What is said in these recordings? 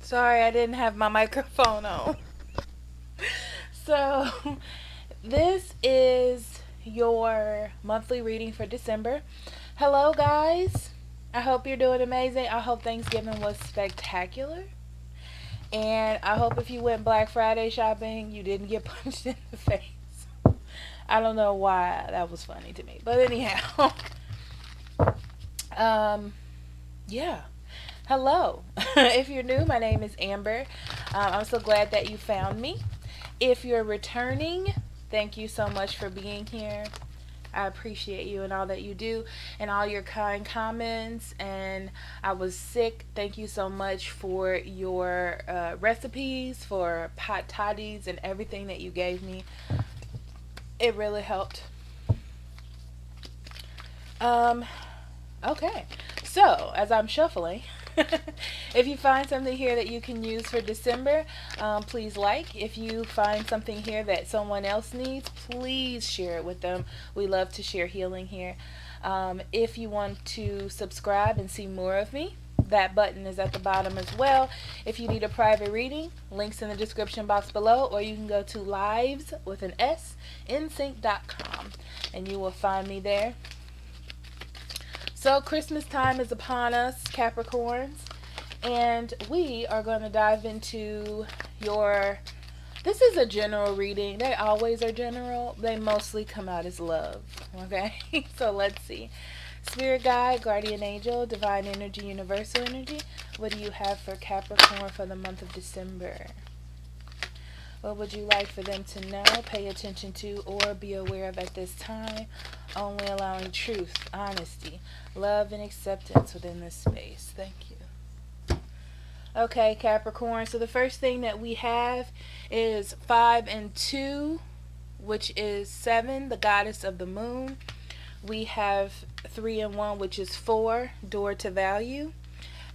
Sorry, I didn't have my microphone on. So, this is your monthly reading for December. Hello, guys. I hope you're doing amazing. I hope Thanksgiving was spectacular. And I hope if you went Black Friday shopping, you didn't get punched in the face. I don't know why that was funny to me. But anyhow, um, yeah. Hello. If you're new, my name is Amber. I'm so glad that you found me. If you're returning, thank you so much for being here. I appreciate you and all that you do and all your kind comments. And I was sick. Thank you so much for your recipes, for pot toddies, and everything that you gave me. It really helped. Um, okay. So, as I'm shuffling, if you find something here that you can use for December, please like. If you find something here that someone else needs, please share it with them. We love to share healing here. If you want to subscribe and see more of me, that button is at the bottom as well. If you need a private reading, links in the description box below, or you can go to lives with an S insync.com and you will find me there. So Christmas time is upon us, Capricorns, and we are going to dive into your, this is a general reading. They always are general. They mostly come out as love, okay? So let's see. Spirit guide, guardian angel, divine energy, universal energy. What do you have for Capricorn for the month of December? What would you like for them to know, pay attention to, or be aware of at this time? Only allowing truth, honesty, love, and acceptance within this space. Thank you. Okay, Capricorn. So the first thing that we have is 5 and 2, which is 7, the goddess of the moon. We have 3 and 1, which is 4, door to value.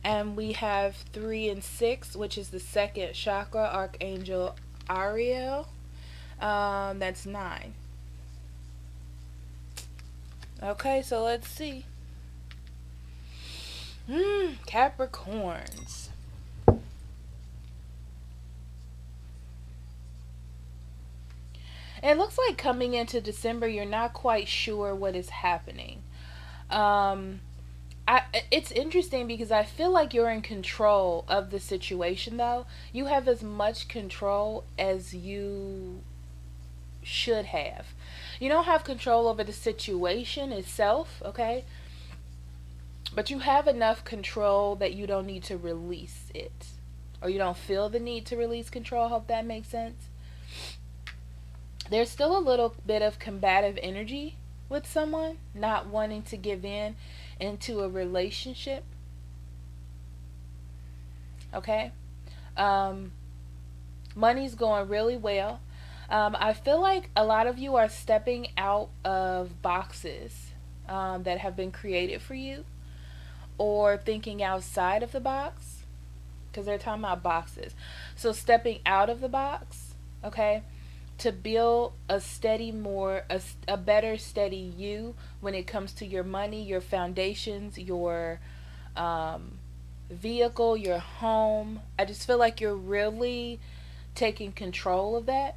And we have 3 and 6, which is the second chakra, archangel Ariel. That's 9. Okay, so let's see. Capricorns. It looks like coming into December, you're not quite sure what is happening. It's interesting because I feel like you're in control of the situation, though. You have as much control as you should have. You don't have control over the situation itself, okay? But you have enough control that you don't need to release it. Or you don't feel the need to release control. I hope that makes sense. There's still a little bit of combative energy with someone, not wanting to give in into a relationship. Okay? Money's going really well. I feel like a lot of you are stepping out of boxes that have been created for you, or thinking outside of the box, because they're talking about boxes. So stepping out of the box, okay, to build a steady, a better steady you when it comes to your money, your foundations, your vehicle, your home. I just feel like you're really taking control of that.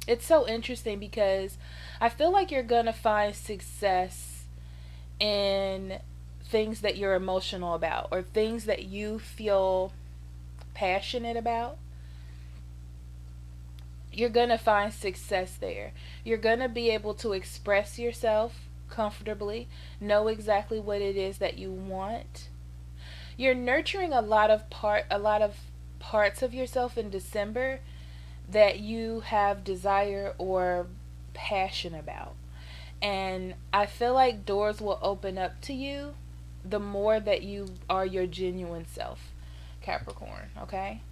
It's so interesting because I feel like you're gonna find success in things that you're emotional about, or things that you feel passionate about. You're going to find success there. You're going to be able to express yourself comfortably, know exactly what it is that you want. You're nurturing a lot of parts of yourself in December that you have desire or passion about. And I feel like doors will open up to you the more that you are your genuine self, Capricorn, okay?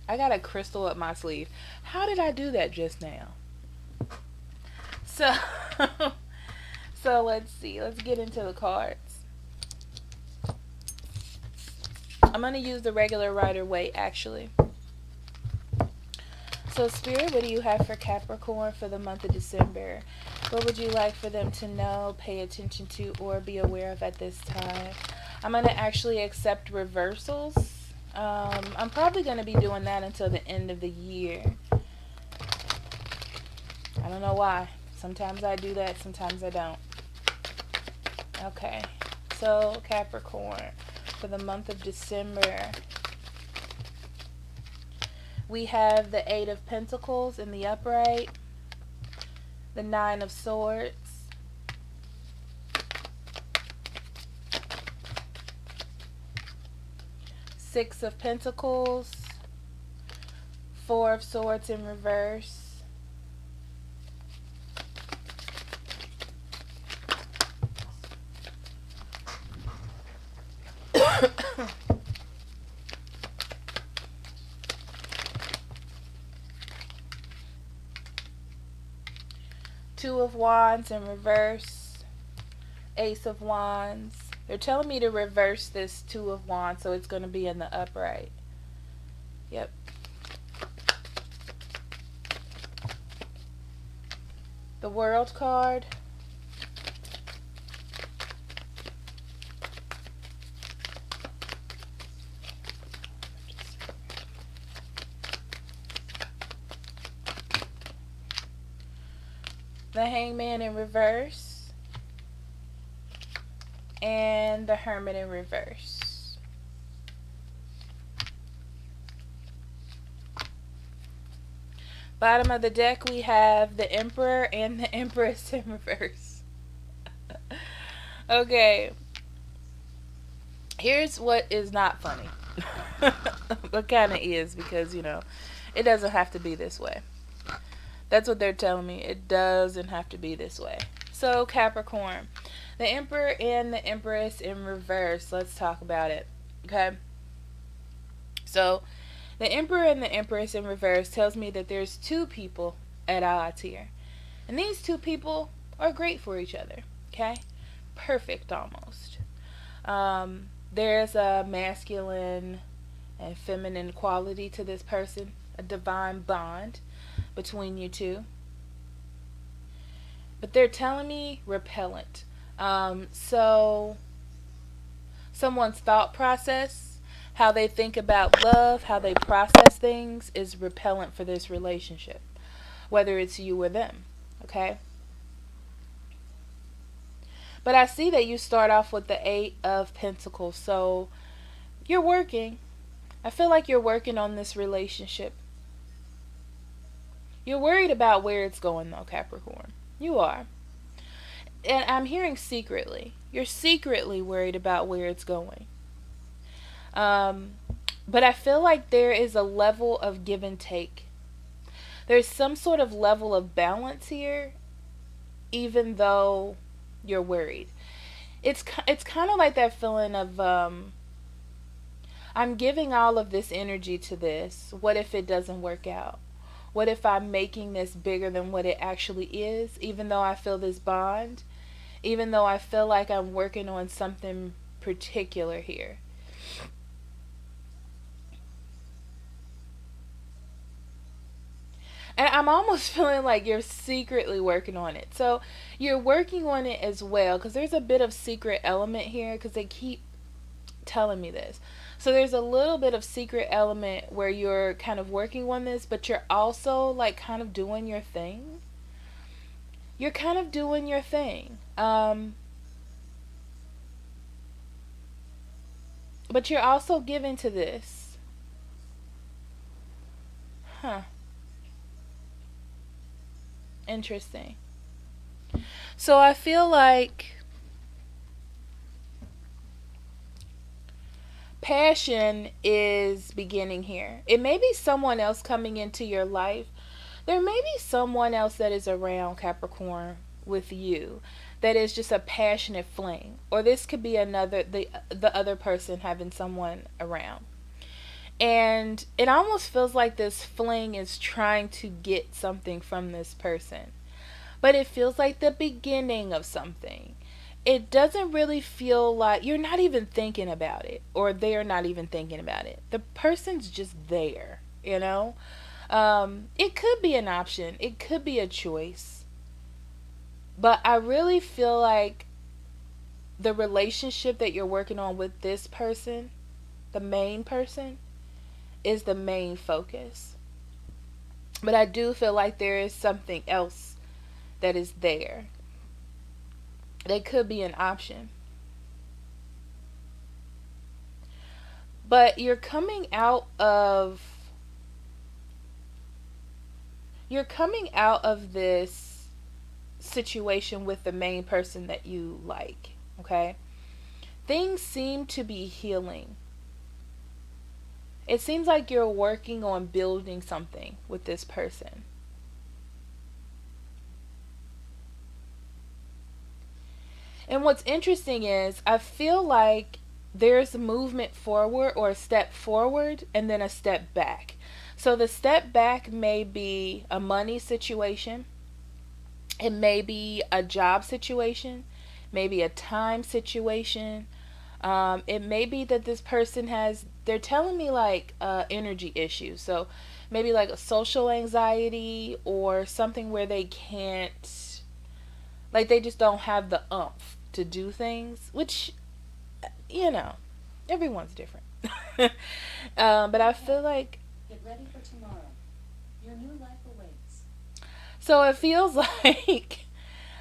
I got a crystal up my sleeve. How did I do that just now? So, so let's see. Let's get into the cards. I'm going to use the regular Rider-Waite, actually. So, Spirit, what do you have for Capricorn for the month of December? What would you like for them to know, pay attention to, or be aware of at this time? I'm going to actually accept reversals. I'm probably going to be doing that until the end of the year. I don't know why. Sometimes I do that, sometimes I don't. Okay. So, Capricorn, for the month of December, we have the Eight of Pentacles in the upright, the Nine of Swords, Six of Pentacles, Four of Swords in reverse, Two of Wands in reverse, Ace of Wands. They're telling me to reverse this Two of Wands, so it's going to be in the upright. Yep. The World card. The Hangman in reverse, and the Hermit in reverse. Bottom of the deck, we have the Emperor and the Empress in reverse. Okay, here's what is not funny. What kind of is, because, you know, it doesn't have to be this way. That's what they're telling me. It doesn't have to be this way. So, Capricorn, the Emperor and the Empress in reverse. Let's talk about it. Okay? So, the Emperor and the Empress in reverse tells me that there's two people at odds here. And these two people are great for each other. Okay? Perfect almost. There's a masculine and feminine quality to this person. A divine bond between you two. But they're telling me repellent. So someone's thought process, how they think about love, how they process things is repellent for this relationship, whether it's you or them. Okay? But I see that you start off with the Eight of Pentacles. So you're working. I feel like you're working on this relationship. You're worried about where it's going, though, Capricorn. You are. And I'm hearing secretly. You're secretly worried about where it's going. But I feel like there is a level of give and take. There's some sort of level of balance here, even though you're worried. It's kind of like that feeling of, I'm giving all of this energy to this. What if it doesn't work out? What if I'm making this bigger than what it actually is, even though I feel this bond, even though I feel like I'm working on something particular here? And I'm almost feeling like you're secretly working on it. So you're working on it as well, because there's a bit of secret element here, because they keep telling me this. So there's a little bit of secret element where you're kind of working on this, but you're also like kind of doing your thing. You're kind of doing your thing. But you're also giving to this. Huh. Interesting. So I feel like passion is beginning here. It may be someone else coming into your life. There may be someone else that is around, Capricorn, with you, that is just a passionate flame. Or this could be the other person having someone around. And it almost feels like this fling is trying to get something from this person. But it feels like the beginning of something. It doesn't really feel like you're not even thinking about it, or they're not even thinking about it. The person's just there, you know? It could be an option, it could be a choice, but I really feel like the relationship that you're working on with this person, the main person, is the main focus. But I do feel like there is something else that is there. That could be an option. But you're coming out of this situation with the main person that you like, okay? Things seem to be healing. It seems like you're working on building something with this person. And what's interesting is I feel like there's a movement forward or a step forward and then a step back. So the step back may be a money situation, it may be a job situation, maybe a time situation. It may be that this person they're telling me like energy issues. So maybe like a social anxiety or something where they can't, like they just don't have the umph to do things, which, you know, everyone's different. But I feel like. Get ready for tomorrow. Your new life awaits. So it feels like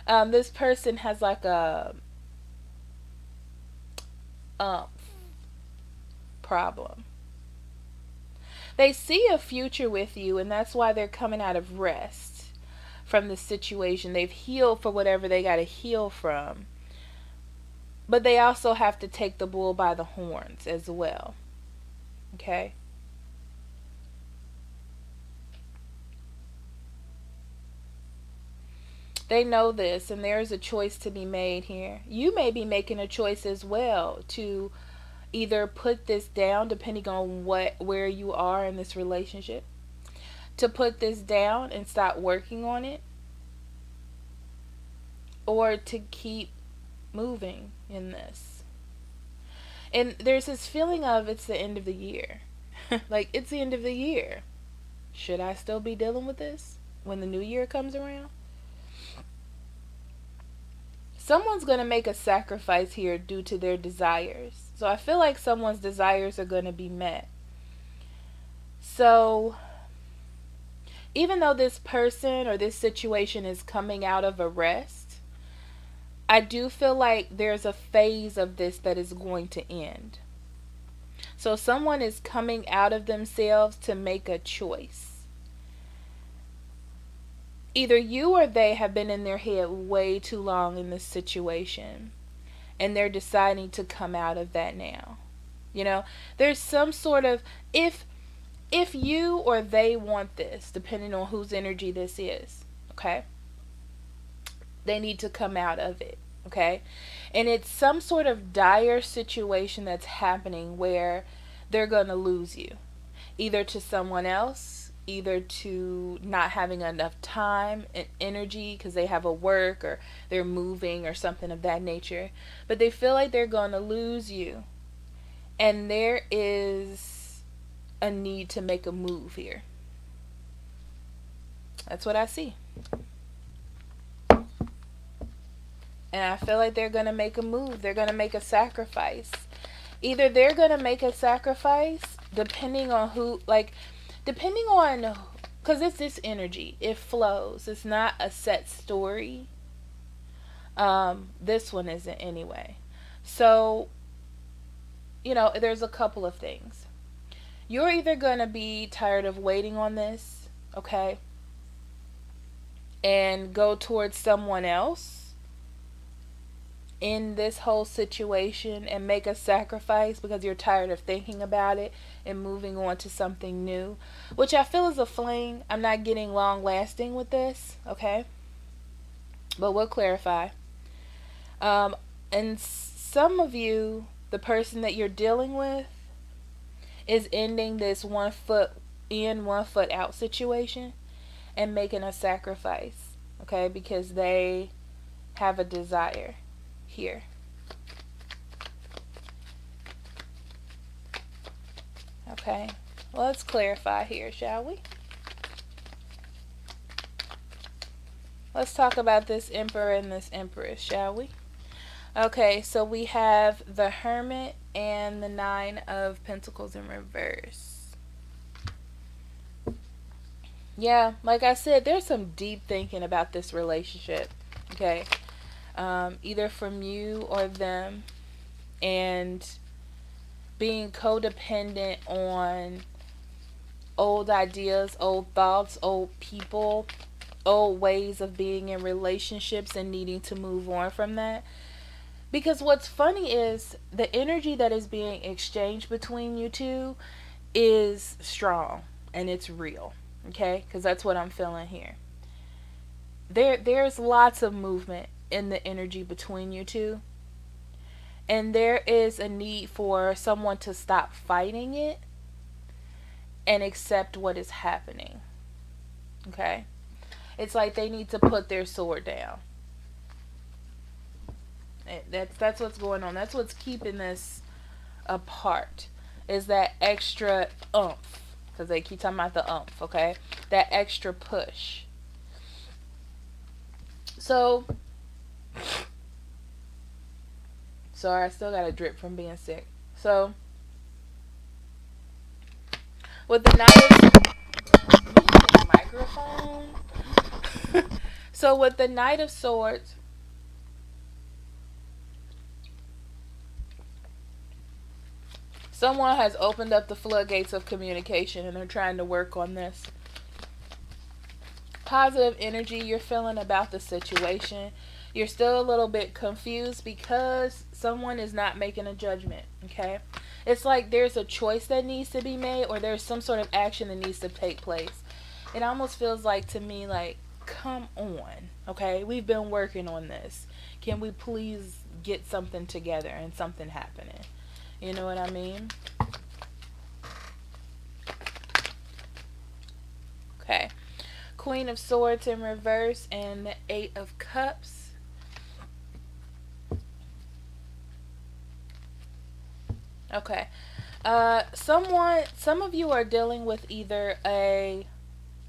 this person has like a umph problem. They see a future with you, and that's why they're coming out of rest from the situation. They've healed for whatever they got to heal from. But they also have to take the bull by the horns as well. Okay? They know this, and there is a choice to be made here. You may be making a choice as well to either put this down, depending on where you are in this relationship, to put this down and stop working on it, or to keep moving in this. And there's this feeling of it's the end of the year. Like, it's the end of the year. Should I still be dealing with this when the new year comes around? Someone's going to make a sacrifice here due to their desires. So I feel like someone's desires are going to be met. So even though this person or this situation is coming out of a rest, I do feel like there's a phase of this that is going to end. So someone is coming out of themselves to make a choice. Either you or they have been in their head way too long in this situation, and they're deciding to come out of that now. You know, there's some sort of, if you or they want this, depending on whose energy this is, okay, they need to come out of it, okay? And it's some sort of dire situation that's happening where they're going to lose you, either to someone else, either to not having enough time and energy because they have a work or they're moving or something of that nature. But they feel like they're going to lose you. And there is a need to make a move here. That's what I see. And I feel like they're going to make a move. They're going to make a sacrifice. Either they're going to make a sacrifice depending on who, like, depending on, because it's this energy, it flows. It's not a set story. This one isn't anyway. So, you know, there's a couple of things. You're either going to be tired of waiting on this, okay, and go towards someone else in this whole situation and make a sacrifice because you're tired of thinking about it and moving on to something new, which I feel is a fling. I'm not getting long lasting with this, okay? But we'll clarify. And some of you, the person that you're dealing with, is ending this 1 foot in, 1 foot out situation and making a sacrifice, okay? Because they have a desire here. Okay, well, let's clarify here, shall we? Let's talk about this Emperor and this Empress, shall we? Okay, so we have the Hermit and the Nine of Pentacles in reverse. Yeah, like I said, there's some deep thinking about this relationship. Okay, either from you or them, and being codependent on old ideas, old thoughts, old people, old ways of being in relationships, and needing to move on from that. Because what's funny is the energy that is being exchanged between you two is strong and it's real. Okay? Because that's what I'm feeling here. There's lots of movement in the energy between you two. And there is a need for someone to stop fighting it and accept what is happening. Okay? It's like they need to put their sword down. That's what's going on. That's what's keeping this apart. Is that extra oomph? Because they keep talking about the oomph. Okay, that extra push. So, sorry, I still got a drip from being sick. So, with the microphone. So with the Knight of Swords, someone has opened up the floodgates of communication and they're trying to work on this. Positive energy you're feeling about the situation. You're still a little bit confused because someone is not making a judgment, okay? It's like there's a choice that needs to be made or there's some sort of action that needs to take place. It almost feels like to me like, come on, okay? We've been working on this. Can we please get something together and something happening? You know what I mean? Okay. Queen of Swords in reverse and the Eight of Cups. Okay. Some of you are dealing with either a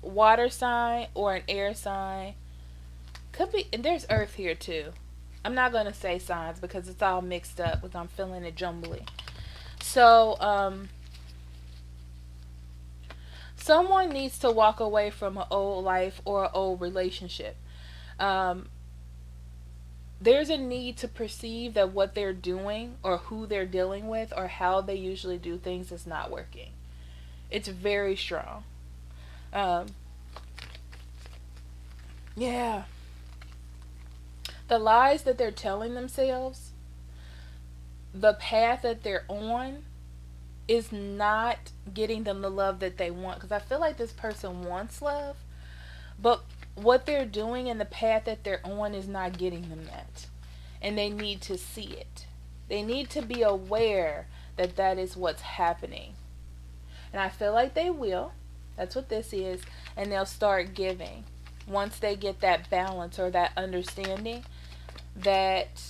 water sign or an air sign. Could be, and there's earth here too. I'm not going to say signs because it's all mixed up because I'm feeling it jumbly. So, someone needs to walk away from an old life or an old relationship. Um, there's a need to perceive that what they're doing or who they're dealing with or how they usually do things is not working. It's very strong. Um, yeah. The lies that they're telling themselves, the path that they're on, is not getting them the love that they want. Because I feel like this person wants love, but what they're doing and the path that they're on is not getting them that. And they need to see it. They need to be aware that that is what's happening. And I feel like they will. That's what this is. And they'll start giving. Once they get that balance or that understanding that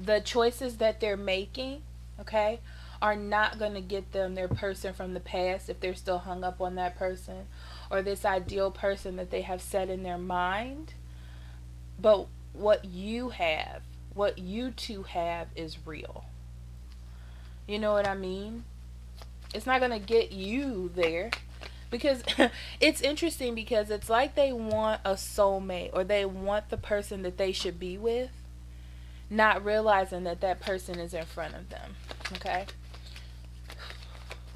the choices that they're making, okay, are not going to get them their person from the past if they're still hung up on that person or this ideal person that they have set in their mind. But what you have, what you two have, is real. You know what I mean? It's not going to get you there. Because it's interesting because it's like they want a soulmate or they want the person that they should be with, not realizing that that person is in front of them. Okay?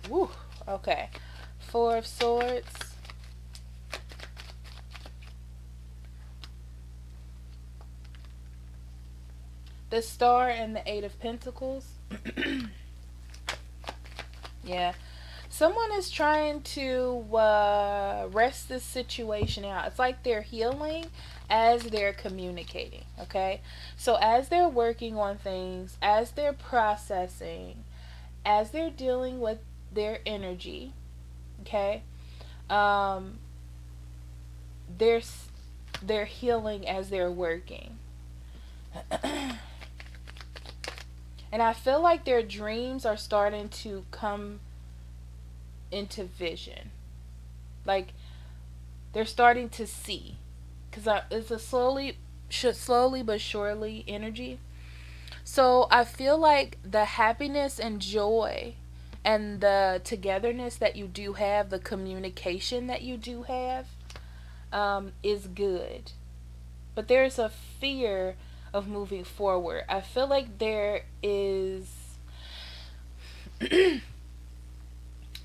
Woo. Okay. Four of Swords. The Star and the Eight of Pentacles. Yeah. Someone is trying to rest this situation out. It's like they're healing as they're communicating, okay? So as they're working on things, as they're processing, as they're dealing with their energy, okay? Um, they're they're healing as they're working. And I feel like their dreams are starting to come into vision. Like they're starting to see. because it's a slowly but surely energy. So I feel like the happiness and joy and the togetherness that you do have, the communication that you do have, is good. But there's a fear of moving forward. I feel like there is.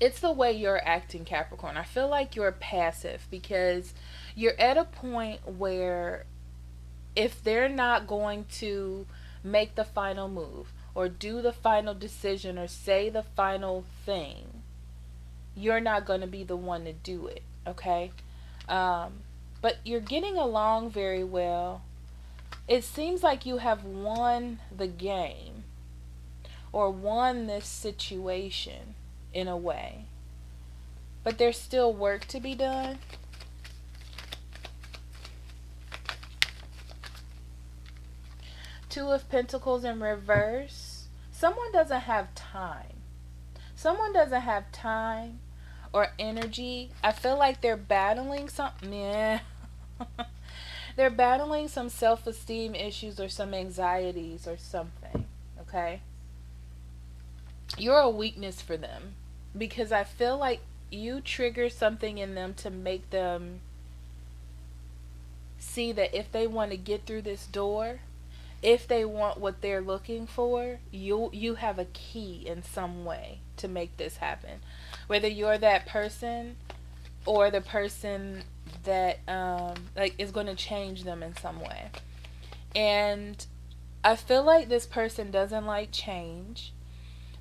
It's the way you're acting, Capricorn. I feel like you're passive because you're at a point where if they're not going to make the final move or do the final decision or say the final thing, you're not going to be the one to do it, okay? Um, but you're getting along very well. It seems like you have won the game or won this situation in a way. But there's still work to be done. Two of Pentacles in reverse. Someone doesn't have time. Someone doesn't have time or energy. I feel like they're battling something. Yeah. They're battling some self-esteem issues or some anxieties or something. Okay? You're a weakness for them because I feel like you trigger something in them to make them see that if they want to get through this door, if they want what they're looking for, you have a key in some way to make this happen. Whether you're that person or the person that like is going to change them in some way. And I feel like this person doesn't like change.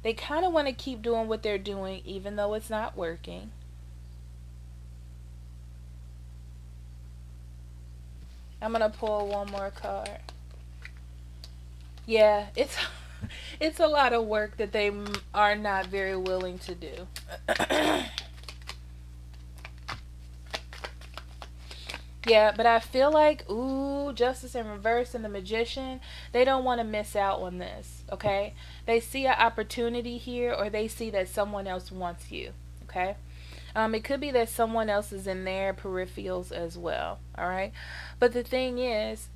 They kind of want to keep doing what they're doing even though it's not working. I'm going to pull one more card. Yeah, it's a lot of work that they are not very willing to do. Yeah, but I feel like, ooh, Justice in reverse and the Magician, they don't want to miss out on this, okay? They see an opportunity here or they see that someone else wants you, okay? It could be that someone else is in their peripherals as well, all right? But the thing is,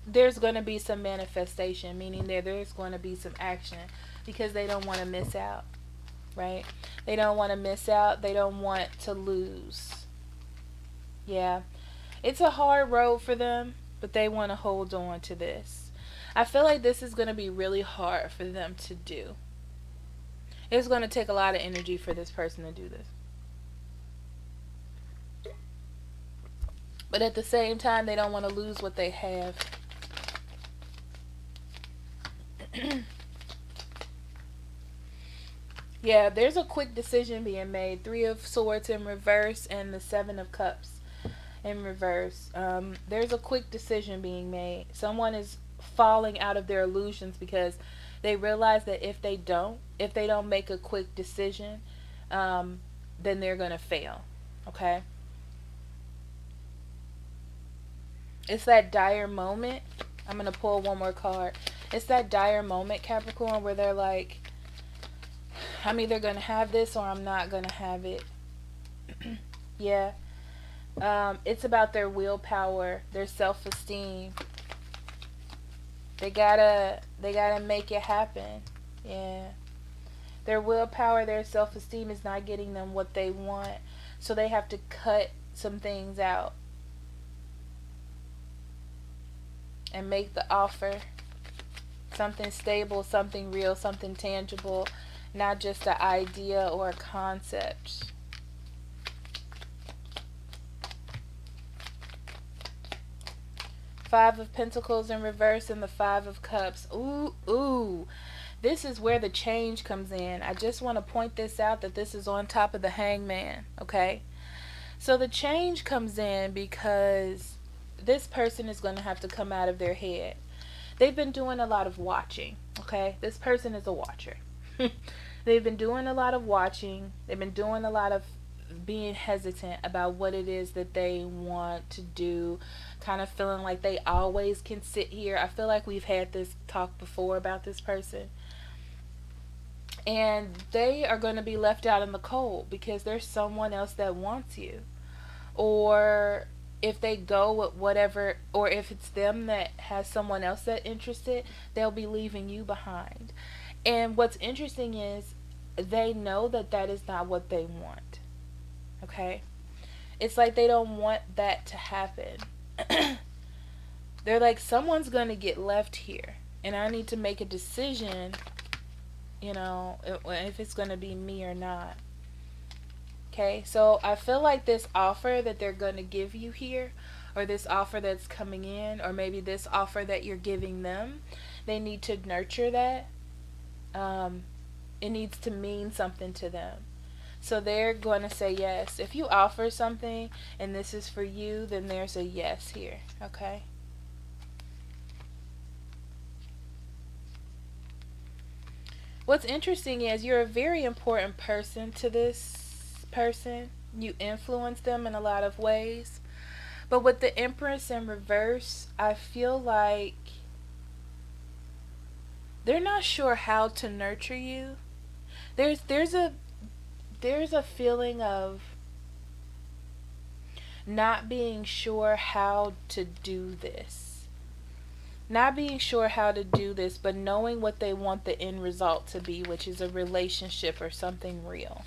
there's going to be some manifestation, meaning there's going to be some action because they don't want to miss out, right? They don't want to miss out. They don't want to lose. Yeah. It's a hard road for them, but they want to hold on to this. I feel like this is going to be really hard for them to do. It's going to take a lot of energy for this person to do this. But at the same time, they don't want to lose what they have. Yeah, there's a quick decision being made. Three of Swords in reverse and the Seven of Cups in reverse. There's a quick decision being made. Someone is falling out of their illusions because they realize that if they don't make a quick decision, then they're going to fail. Okay? It's that dire moment. I'm going to pull one more card. It's that dire moment, Capricorn, where they're like, I'm either going to have this or I'm not going to have it. Yeah. It's about their willpower, their self-esteem. They gotta make it happen. Yeah. Their willpower, their self-esteem is not getting them what they want. So they have to cut some things out. And make the offer. Something stable, something real, something tangible. Not just an idea or a concept. Five of Pentacles in reverse and the Five of Cups. Ooh, ooh. This is where the change comes in. I just want to point this out that this is on top of the Hangman, okay? So the change comes in because this person is going to have to come out of their head. They've been doing a lot of watching, okay? This person is a watcher. They've been doing a lot of watching. They've been doing a lot of being hesitant about what it is that they want to do, kind of feeling like they always can sit here. I feel like we've had this talk before about this person. And they are going to be left out in the cold because there's someone else that wants you. Or if they go with whatever, or if it's them that has someone else that interested, they'll be leaving you behind. And what's interesting is they know that that is not what they want. Okay? It's like they don't want that to happen. They're like, someone's going to get left here. And I need to make a decision, if it's going to be me or not. Okay? So I feel like this offer that they're going to give you here, or this offer that's coming in, or maybe this offer that you're giving them, they need to nurture that. It needs to mean something to them. So they're going to say yes. If you offer something and this is for you, then there's a yes here. Okay? What's interesting is you're a very important person to this person. You influence them in a lot of ways. But with the Empress in reverse, I feel like they're not sure how to nurture you. There's a feeling of not being sure how to do this. Not being sure how to do this, but knowing what they want the end result to be, which is a relationship or something real.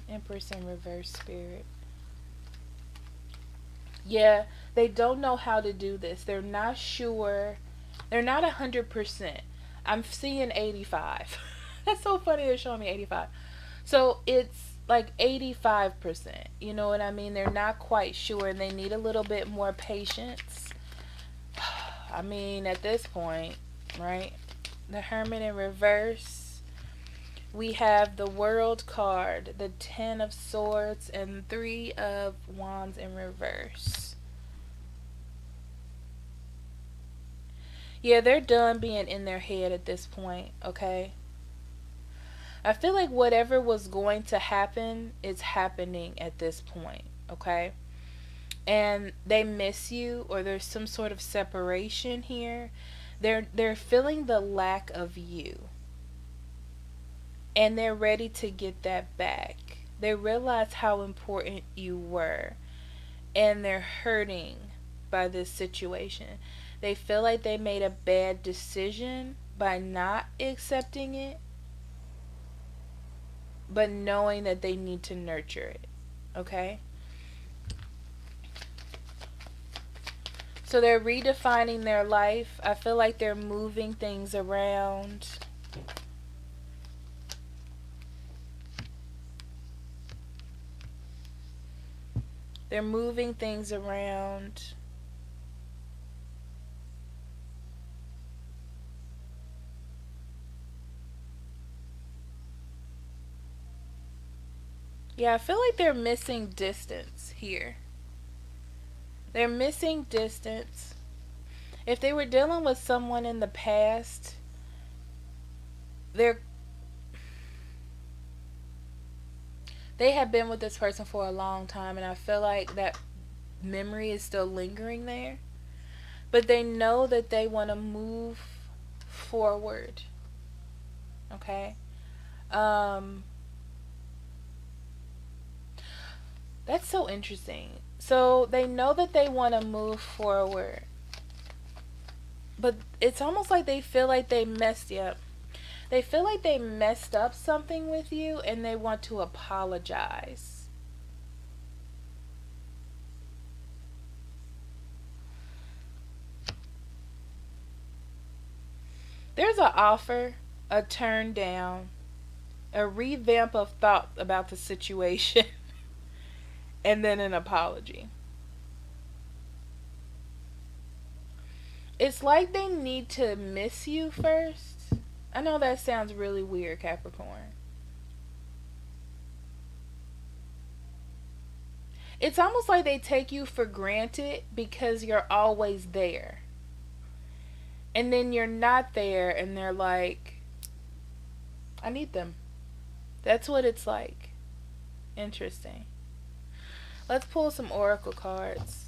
Empress in reverse, spirit. Yeah, they don't know how to do this. They're not sure. They're not 100%. I'm seeing 85. That's so funny they're showing me 85. So it's like 85%. You know what I mean? They're not quite sure and they need a little bit more patience. I mean, at this point, right? The Hermit in reverse. We have the World card, the Ten of Swords, and Three of Wands in reverse. Yeah, they're done being in their head at this point, okay? I feel like whatever was going to happen is happening at this point, okay? And they miss you, or there's some sort of separation here. They're feeling the lack of you. And they're ready to get that back. They realize how important you were. And they're hurting by this situation. They feel like they made a bad decision by not accepting it, but knowing that they need to nurture it. Okay? So they're redefining their life. I feel like they're moving things around. They're moving things around. Yeah, I feel like they're missing distance here. They're missing distance. If they were dealing with someone in the past, they have been with this person for a long time, and I feel like that memory is still lingering there. But they know that they want to move forward. Okay? That's so interesting. So they know that they want to move forward. But it's almost like they feel like they messed up. They feel like they messed up something with you and they want to apologize. There's an offer, a turn down, a revamp of thought about the situation, and then an apology. It's like they need to miss you first. I know that sounds really weird, Capricorn. It's almost like they take you for granted because you're always there. And then you're not there and they're like, I need them. That's what it's like. Interesting. Let's pull some oracle cards.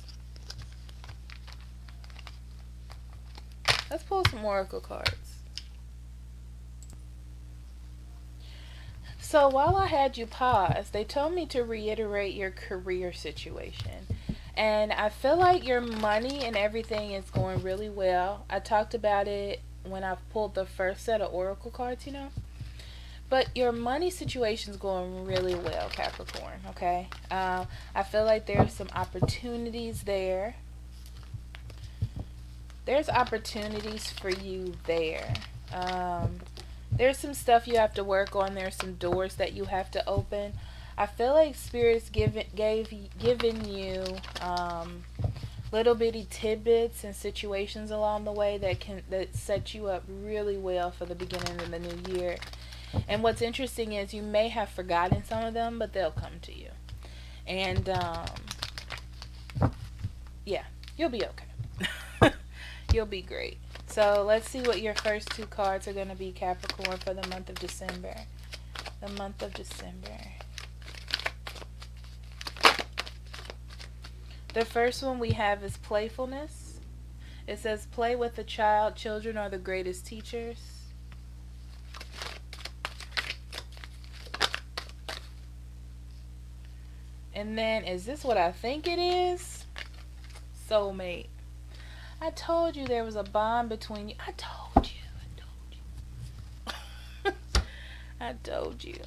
Let's pull some oracle cards. So while I had you pause, they told me to reiterate your career situation. And I feel like your money and everything is going really well. I talked about it when I pulled the first set of oracle cards, you know. But your money situation is going really well, Capricorn, okay? I feel like there's some opportunities there. There's opportunities for you there. Um, there's some stuff you have to work on. There's some doors that you have to open. I feel like Spirit's given you little bitty tidbits and situations along the way that set you up really well for the beginning of the new year. And what's interesting is you may have forgotten some of them, but they'll come to you. And yeah, you'll be okay. You'll be great. So let's see what your first two cards are going to be, Capricorn, for the month of December. The month of December. The first one we have is playfulness. It says, play with a child. Children are the greatest teachers. And then, is this what I think it is? Soulmate. I told you there was a bond between you. I told you. I told you.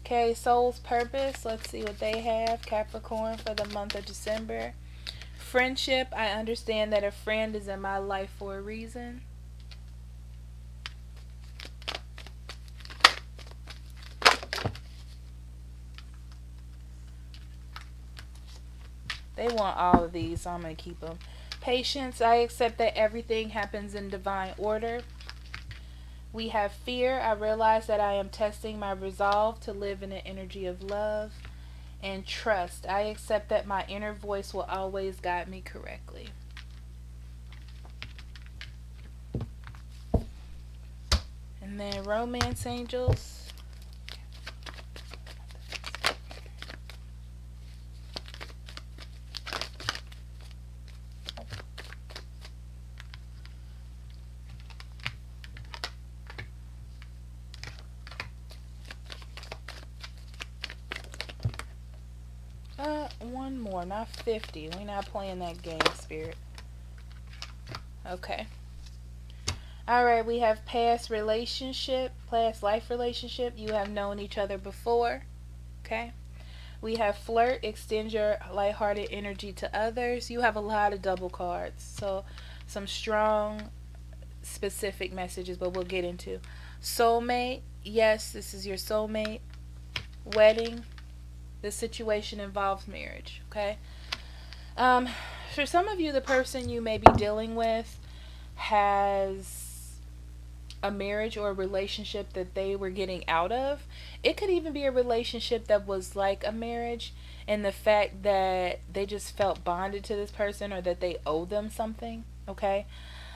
Okay, soul's purpose. Let's see what they have, Capricorn, for the month of December. Friendship. I understand that a friend is in my life for a reason. They want all of these, so I'm going to keep them. Patience. I accept that everything happens in divine order. We have fear. I realize that I am testing my resolve to live in an energy of love. And trust. I accept that my inner voice will always guide me correctly. And then romance angels. One more, not 50. We're not playing that game, Spirit. Okay. Alright, we have past relationship, past life relationship. You have known each other before. Okay. We have flirt, extend your lighthearted energy to others. You have a lot of double cards. So, some strong, specific messages, but we'll get into. Soulmate. Yes, this is your soulmate. Wedding. This situation involves marriage, okay? For some of you, the person you may be dealing with has a marriage or a relationship that they were getting out of. It could even be a relationship that was like a marriage, and the fact that they just felt bonded to this person or that they owe them something, okay?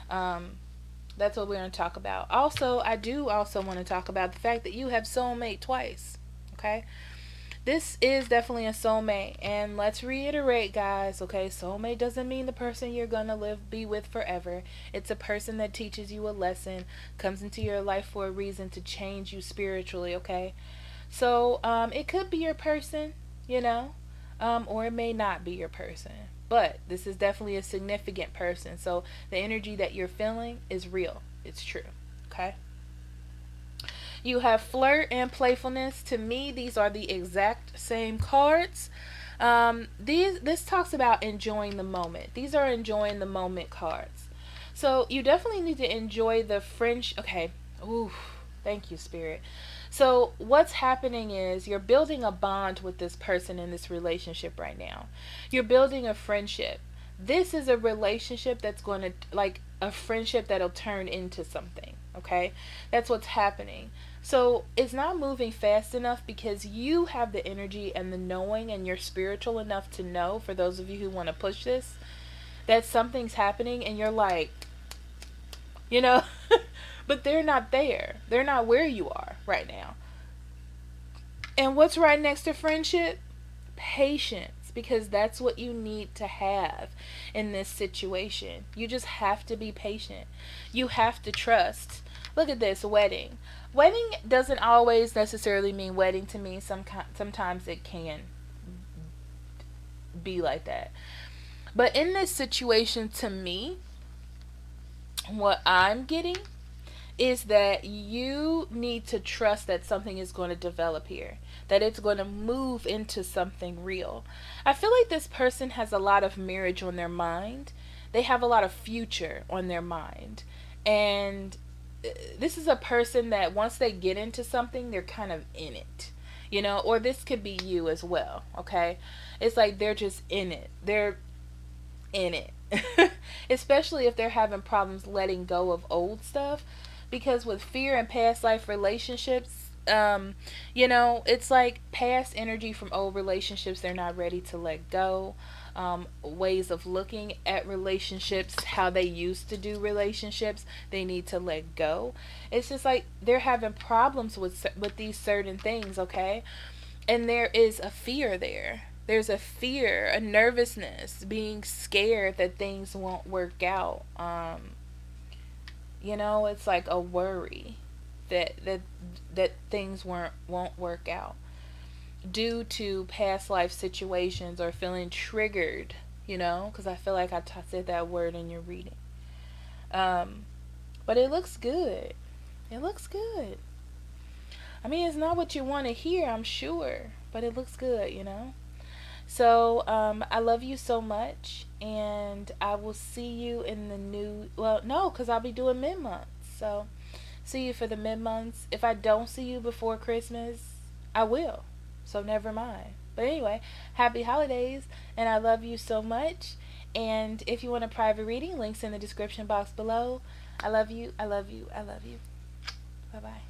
That's what we're going to talk about. Also, I do also want to talk about the fact that you have soulmate twice, okay? This is definitely a soulmate, and let's reiterate, guys, okay? Soulmate doesn't mean the person you're gonna be with forever. It's a person that teaches you a lesson, comes into your life for a reason to change you spiritually, okay? So, it could be your person, you know, or it may not be your person. But this is definitely a significant person. So the energy that you're feeling is real. It's true, okay? You have flirt and playfulness. To me, these are the exact same cards. This talks about enjoying the moment. These are enjoying the moment cards. So you definitely need to enjoy the friendship. Okay. Ooh, thank you, Spirit. So what's happening is you're building a bond with this person in this relationship right now. You're building a friendship. This is a relationship that's going to, like, a friendship that'll turn into something, okay? That's what's happening. So it's not moving fast enough because you have the energy and the knowing, and you're spiritual enough to know, for those of you who want to push this, that something's happening, and you're like, you know, but they're not there. They're not where you are right now. And what's right next to friendship? Patience. Because that's what you need to have in this situation. You just have to be patient. You have to trust. Look at this, wedding. wedding doesn't always necessarily mean wedding to me. Sometimes it can be like that. But in this situation, to me, what I'm getting is that you need to trust that something is going to develop here, that it's going to move into something real. I feel like this person has a lot of marriage on their mind, they have a lot of future on their mind. And this is a person that once they get into something, they're kind of in it. Or this could be you as well, okay? It's like they're just in it. They're in it. Especially if they're having problems letting go of old stuff, because with fear and past life relationships, it's like past energy from old relationships they're not ready to let go. Ways of looking at relationships, how they used to do relationships, they need to let go. It's just like they're having problems with these certain things, okay? And there is a fear there. There's a fear, a nervousness, being scared that things won't work out. It's like a worry that things won't work out due to past life situations, or feeling triggered. Because I feel like I said that word in your reading. Um, but it looks good. It looks good. I mean, it's not what you want to hear, I'm sure, but it looks good. So, I love you so much, and I will see you in the new. Well, no, because I'll be doing mid months. So, see you for the mid months. If I don't see you before Christmas, I will. So, never mind. But anyway, happy holidays, and I love you so much. And if you want a private reading, links in the description box below. I love you. I love you. I love you. Bye bye.